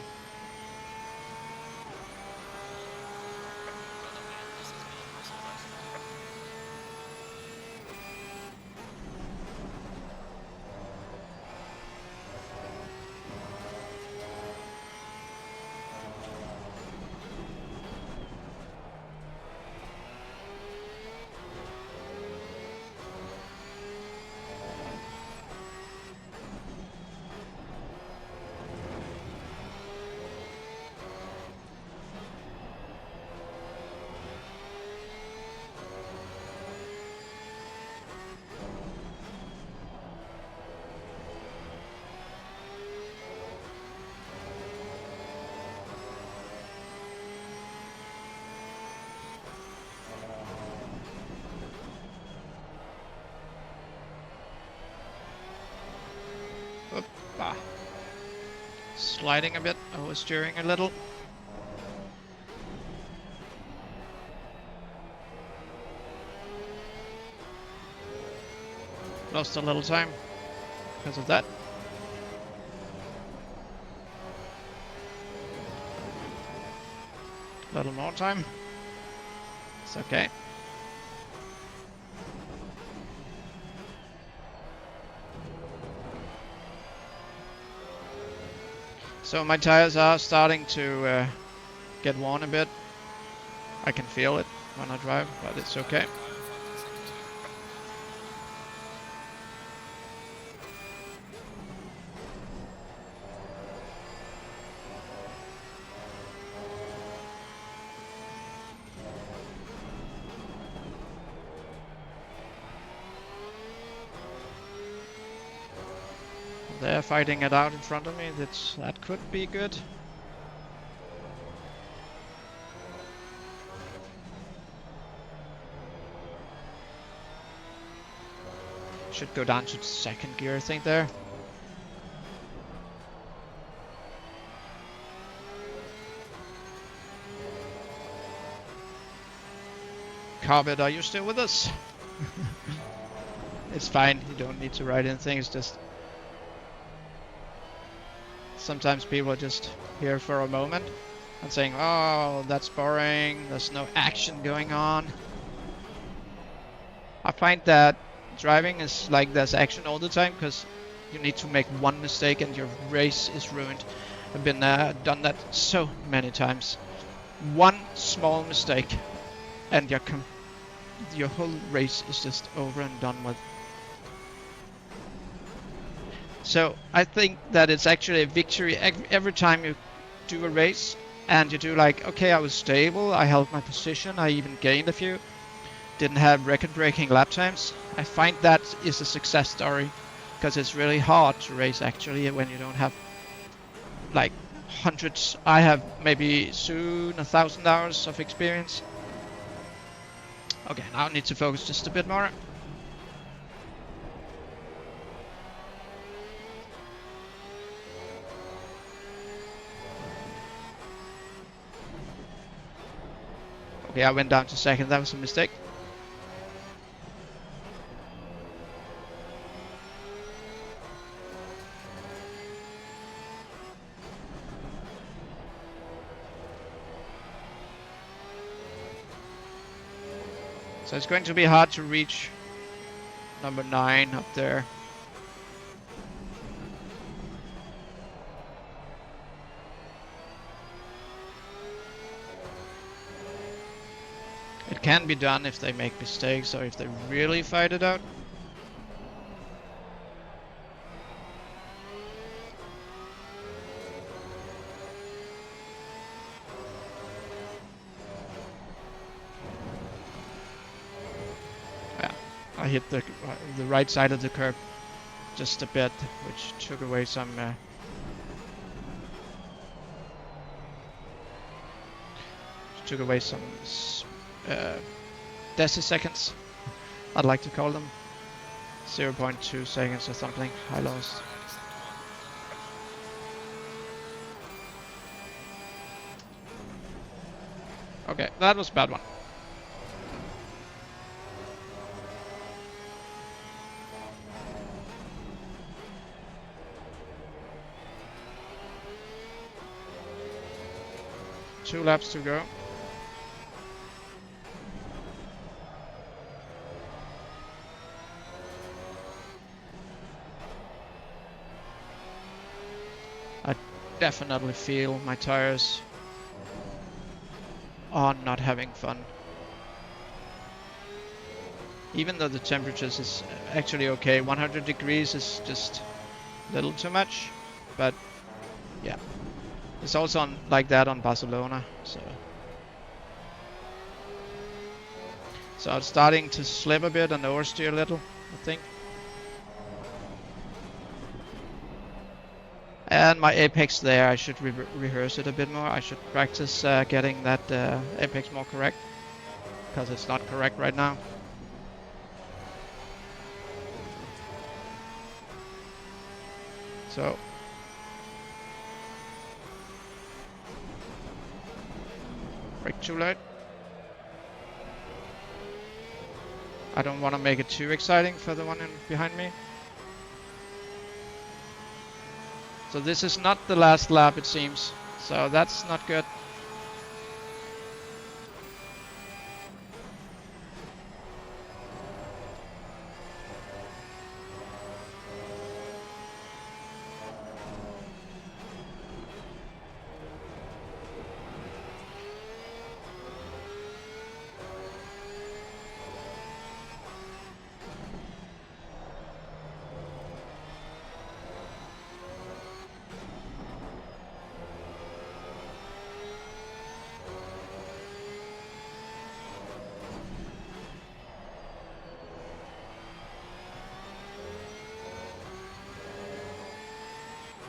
Opa. Sliding a bit, oversteering a little. Lost a little time because of that. A little more time. It's okay. So my tires are starting to get worn a bit. I can feel it when I drive, but it's okay. They're fighting it out in front of me. That could be good. Should go down to second gear, I think, there. Carbet, are you still with us? It's fine, you don't need to write anything, it's just... Sometimes people are just here for a moment and saying, oh, that's boring, there's no action going on. I find that driving is like there's action all the time because you need to make one mistake and your race is ruined. I've been done that so many times. One small mistake and your whole race is just over and done with. So I think that it's actually a victory every time you do a race and you do like, okay, I was stable, I held my position, I even gained a few, didn't have record-breaking lap times. I find that is a success story because it's really hard to race actually when you don't have like hundreds. I have maybe soon 1,000 hours of experience. Okay, now I need to focus just a bit more. Okay, I went down to second. That was a mistake. So it's going to be hard to reach number 9 up there. It can be done if they make mistakes or if they really fight it out. Yeah, I hit the right side of the curb just a bit, which took away some uh, deciseconds, I'd like to call them. 0.2 seconds or something I lost. Okay, that was a bad one. Two laps to go. I definitely feel my tires are not having fun. Even though the temperatures is actually okay, 100 degrees is just a little too much, but yeah. It's also like that on Barcelona, so it's starting to slip a bit and oversteer a little, I think. And my apex there, I should rehearse it a bit more. I should practice getting that apex more correct, because it's not correct right now. So brake too late. I don't want to make it too exciting for the one behind me. So this is not the last lap, it seems. So that's not good.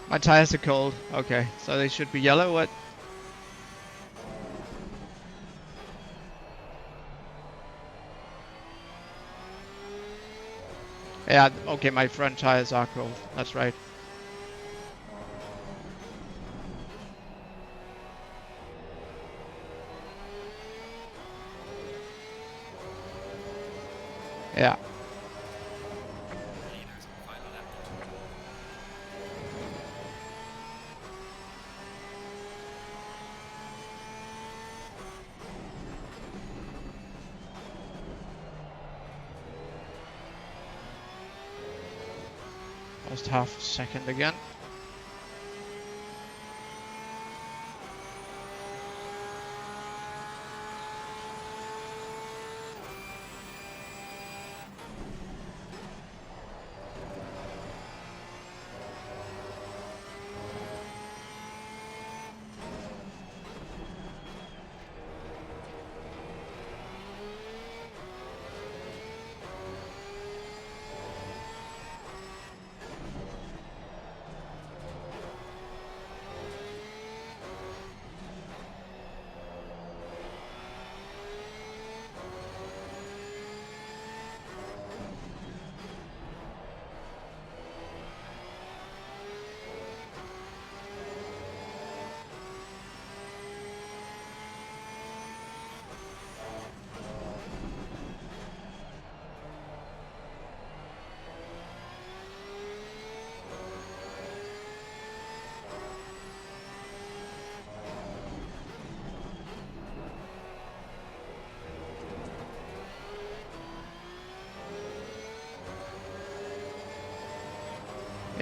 My tires are cold. Okay, so they should be yellow. What? Yeah, okay, my front tires are cold. That's right. Yeah. Leaders on final lap. Lost half a second again.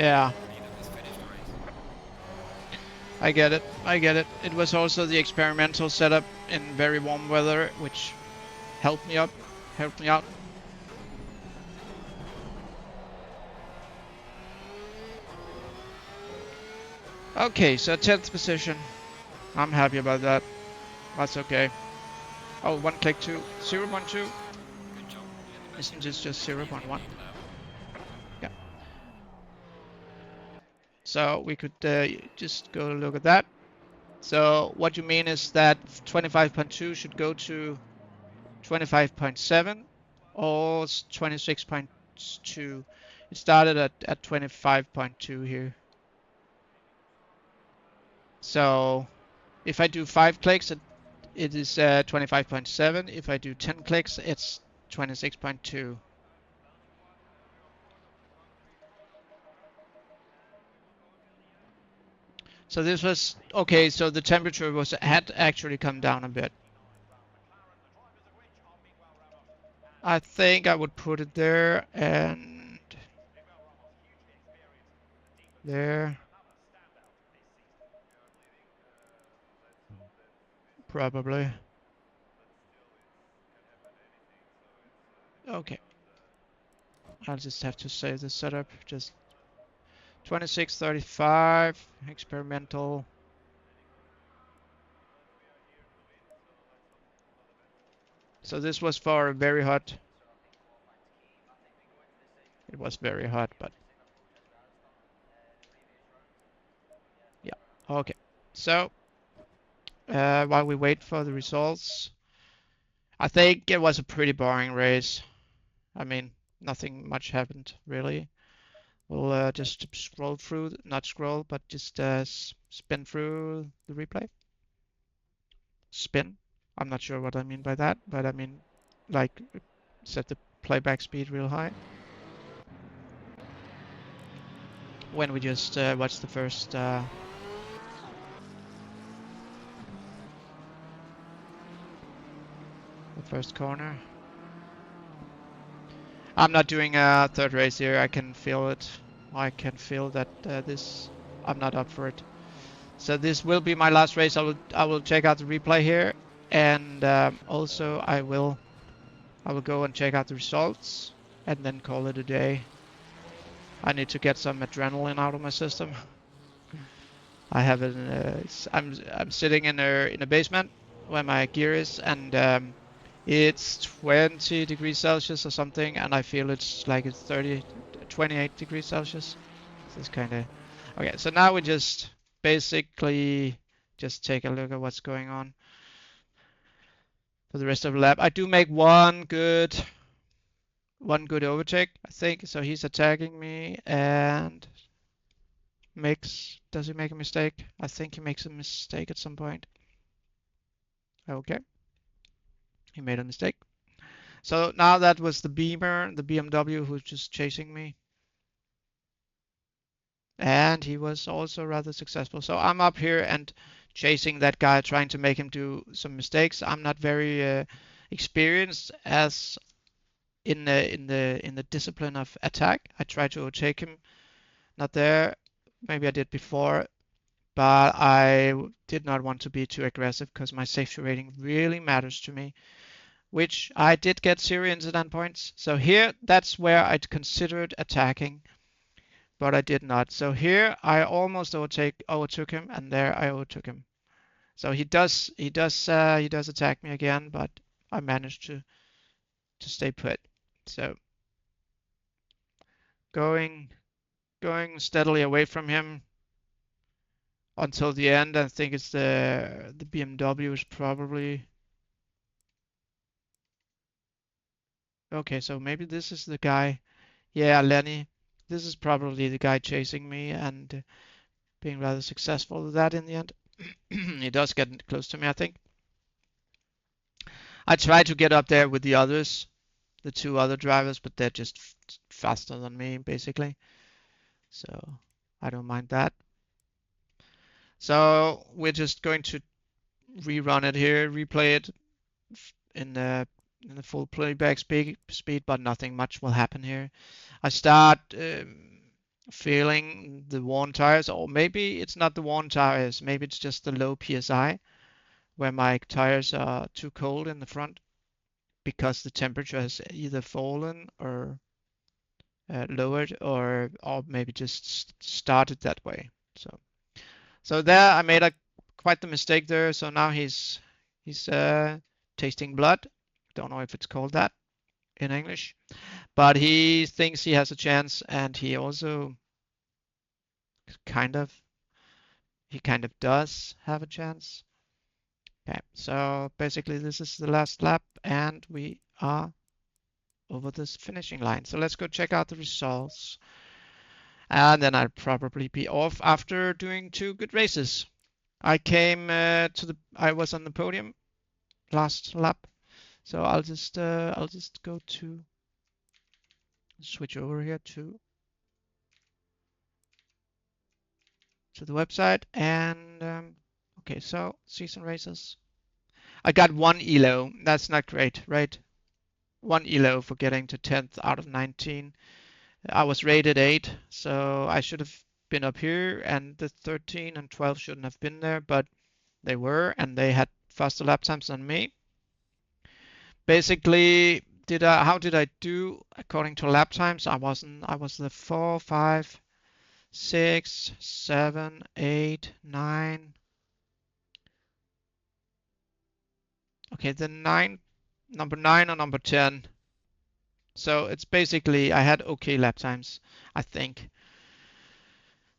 Yeah, Neither of us finished the race. I get it. I get it. It was also the experimental setup in very warm weather, which helped me up, helped me out. Okay, so 10th position. I'm happy about that. That's okay. Oh, one click to 0.2. Good job. You're in the best Isn't this conditions just for any of the 0.1? people now. Yeah. So we could just go look at that. So what you mean is that 25.2 should go to 25.7 or 26.2. It started at 25.2 here. So if I do 5 clicks, it is 25.7. If I do 10 clicks, it's 26.2. So this was okay. So the temperature had actually come down a bit. I think I would put it there and there, probably. Okay, I'll just have to save the setup. Just 2635 experimental. So this was for a very hot. It was very hot, but yeah. Okay. So while we wait for the results, I think it was a pretty boring race. I mean, nothing much happened really. We'll just scroll through, not scroll, but just spin through the replay. Spin. I'm not sure what I mean by that, but I mean, like, set the playback speed real high. When we just watch the first corner. I'm not doing a third race here. I can feel it. I can feel that I'm not up for it. So this will be my last race. I will check out the replay here, and also I will go and check out the results, and then call it a day. I need to get some adrenaline out of my system. I have an I'm sitting in a basement where my gear is, and it's 20 degrees Celsius or something, and I feel it's 28 degrees Celsius. So it's kind of okay. So now we just basically just take a look at what's going on for the rest of the lap. I do make one good overtake, I think. So he's attacking me and does he make a mistake? I think he makes a mistake at some point. Okay, he made a mistake. So now that was the Beamer, the BMW, who's just chasing me. And he was also rather successful. So I'm up here and chasing that guy, trying to make him do some mistakes. I'm not very experienced as in the discipline of attack. I try to overtake him. Not there. Maybe I did before, but I did not want to be too aggressive because my safety rating really matters to me, which I did get 0 incident points. So here, that's where I'd considered attacking, but I did not. So here I almost overtook him, and there I overtook him. So he does attack me again, but I managed to stay put. So going going steadily away from him until the end. I think it's the BMW is probably okay. So maybe this is the guy. Yeah, Lenny. This is probably the guy chasing me and being rather successful with that in the end. He does get close to me, I think. I try to get up there with the others, the two other drivers, but they're just faster than me, basically. So I don't mind that. So we're just going to rerun it here, replay it in the full playback speed, but nothing much will happen here. I start. feeling the worn tires, or maybe it's not the worn tires, maybe it's just the low PSI where my tires are too cold in the front because the temperature has either fallen or lowered, or maybe just started that way. So there I made a quite the mistake there. So now he's tasting blood. Don't know if it's called that in English, but he thinks he has a chance, and he also kind of he kind of does have a chance. Okay, so basically this is the last lap, and we are over this finishing line. So let's go check out the results, and then I'll probably be off after doing two good races. I was on the podium last lap, so I'll just go to switch over here to the website, and okay, so season races. I got one elo. That's not great, right? One elo for getting to 10th out of 19. I was rated 8, so I should have been up here, and the 13 and 12 shouldn't have been there, but they were, and they had faster lap times than me. Basically, how did I do according to lap times? I was the 4, 5, 6, 7, 8, 9. Okay, the number 9 or number 10. So it's basically I had okay lap times, I think.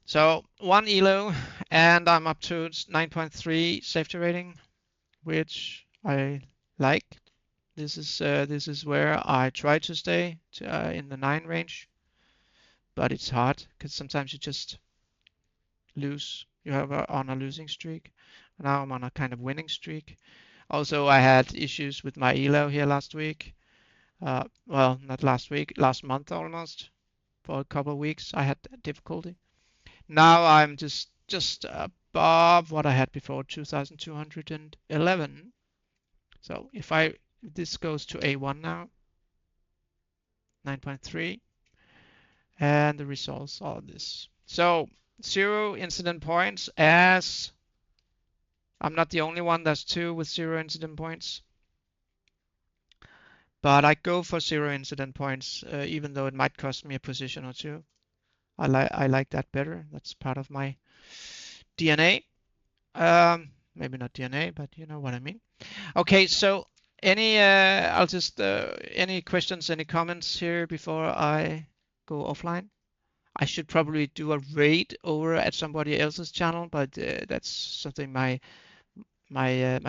So one elo, and I'm up to 9.3 safety rating, which I like. This is where I try to stay in the 9 range, but it's hard because sometimes you just lose. You have on a losing streak. Now I'm on a kind of winning streak. Also, I had issues with my elo here last week. Well, not last week, last month almost. For a couple of weeks, I had difficulty. Now I'm just above what I had before, 2,211. So if this goes to A1 now, 9.3, and the results are this. So 0 incident points, as I'm not the only one that's 2 with 0 incident points. But I go for 0 incident points, even though it might cost me a position or two. I like that better. That's part of my DNA. Maybe not DNA, but you know what I mean. Okay, so any questions, any comments here before I go offline? I should probably do a raid over at somebody else's channel, but that's something my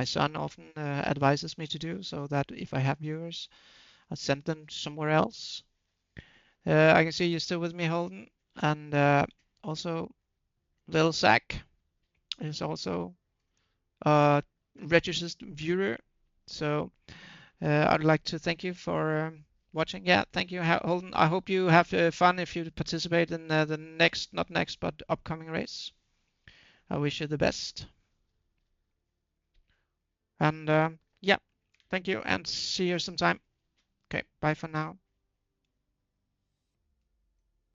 son often advises me to do, so that if I have viewers, I send them somewhere else. I can see you're still with me, Holden, and also Lil Zach is also a registered viewer. So I'd like to thank you for watching. Yeah, thank you, Holden. I hope you have fun if you participate in the next, not next, but upcoming race. I wish you the best. And yeah, thank you, and see you sometime. Okay, bye for now.